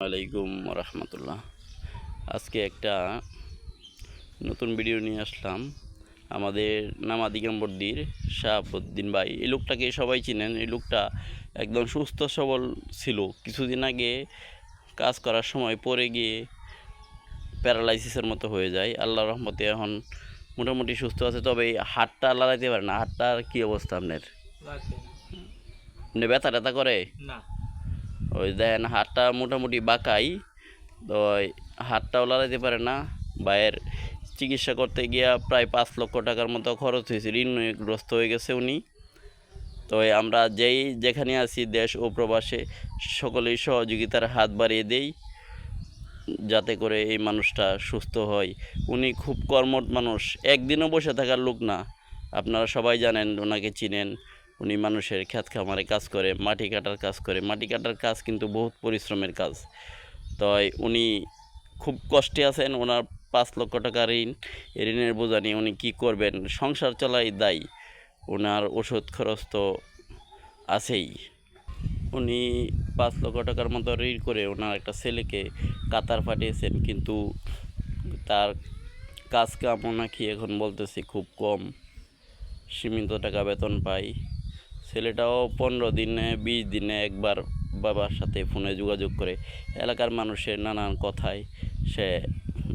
আলাইকুম রহমতুল্লাহ। আজকে একটা নতুন ভিডিও নিয়ে আসলাম। আমাদের নামাদিগম্বরদীর শাহাবুদ্দিন ভাই, এই লোকটাকে সবাই চিনেন। এই লোকটা একদম সুস্থ সবল ছিল। কিছুদিন আগে কাজ করার সময় পড়ে গিয়ে প্যারালাইসিসের মতো হয়ে যায়। আল্লাহর রহমতে এখন মোটামুটি সুস্থ আছে, তবে এই হাতটা লড়াইতে পারে না। হাতটার কী অবস্থা আপনার? ব্যথা ট্যাথা করে না, ওই দেখেন হাতটা মোটামুটি বাঁকাই, তো হাতটাও লাগাতে পারে না। ভাইয়ের চিকিৎসা করতে গিয়া প্রায় 5 লক্ষ টাকার মতো খরচ হয়েছে, ঋণগ্রস্ত হয়ে গেছে উনি। তো আমরা যেখানে আছি দেশ ও প্রবাসে সকলেই সহযোগিতার হাত বাড়িয়ে দেই, যাতে করে এই মানুষটা সুস্থ হয়। উনি খুব কর্মঠ মানুষ, একদিনও বসে থাকার লোক না। আপনারা সবাই জানেন, ওনাকে চিনেন। উনি মানুষের ক্ষেত খামারে কাজ করে, মাটি কাটার কাজ করে। মাটি কাটার কাজ কিন্তু বহুত পরিশ্রমের কাজ। তো উনি খুব কষ্টে আছেন। ওনার 5 লক্ষ টাকা ঋণ, ঋণের বোঝা নিয়ে উনি কী করবেন? সংসার চলাই দায়। ওনার ওষুধ খরচ তো আছেই। উনি 5 লক্ষ টাকার মতো ঋণ করে ওনার একটা ছেলেকে কাতার পাঠিয়েছেন, কিন্তু তার কাজ কাম নাকি এখন বলতেছি খুব কম, সীমিত টাকা বেতন পাই। ছেলেটাও 15 দিনে 20 দিনে একবার বাবার সাথে ফোনে যোগাযোগ করে। এলাকার মানুষের নানান কথায় সে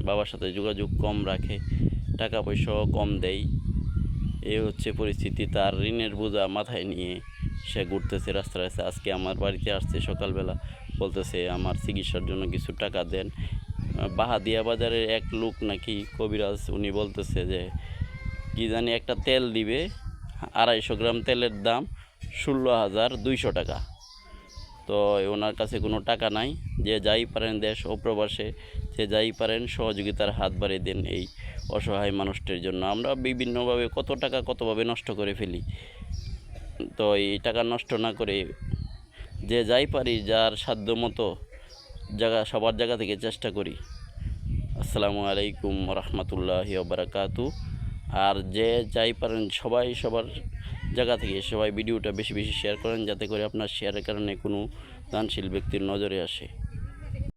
বাবার সাথে যোগাযোগ কম রাখে, টাকা পয়সাও কম দেয়। এই হচ্ছে পরিস্থিতি। তার ঋণের বোঝা মাথায় নিয়ে সে ঘুরতেছে রাস্তায় রাস্তায়। আজকে আমার বাড়িতে আসছে সকালবেলা, বলতেছে আমার চিকিৎসার জন্য কিছু টাকা দেন। বাহাদিয়া বাজারের এক লোক নাকি কবিরাজ, উনি বলতেছে যে কি জানি একটা তেল দিবে, 250 গ্রাম তেলের দাম 16,200 টাকা। তো ওনার কাছে কোনো টাকা নাই। যে যাই পারেন দেশ ও প্রবাসে, যে যাই পারেন সহযোগিতার হাত বাড়িয়ে দেন এই অসহায় মানুষটির জন্য। আমরা বিভিন্নভাবে কত টাকা কতভাবে নষ্ট করে ফেলি। তো এই টাকা নষ্ট না করে যে যাই পারি, যার সাধ্য মতো সবার জায়গা থেকে চেষ্টা করি। আসসালামু আলাইকুম রহমতুল্লাহি ওয়া বারাকাতু। আর যে যাই পারেন সবাই সবার জায়গা থেকে সবাই ভিডিওটা বেশি বেশি শেয়ার করেন, যাতে করে আপনার শেয়ারের কারণে কোনো দানশীল ব্যক্তির নজরে আসে।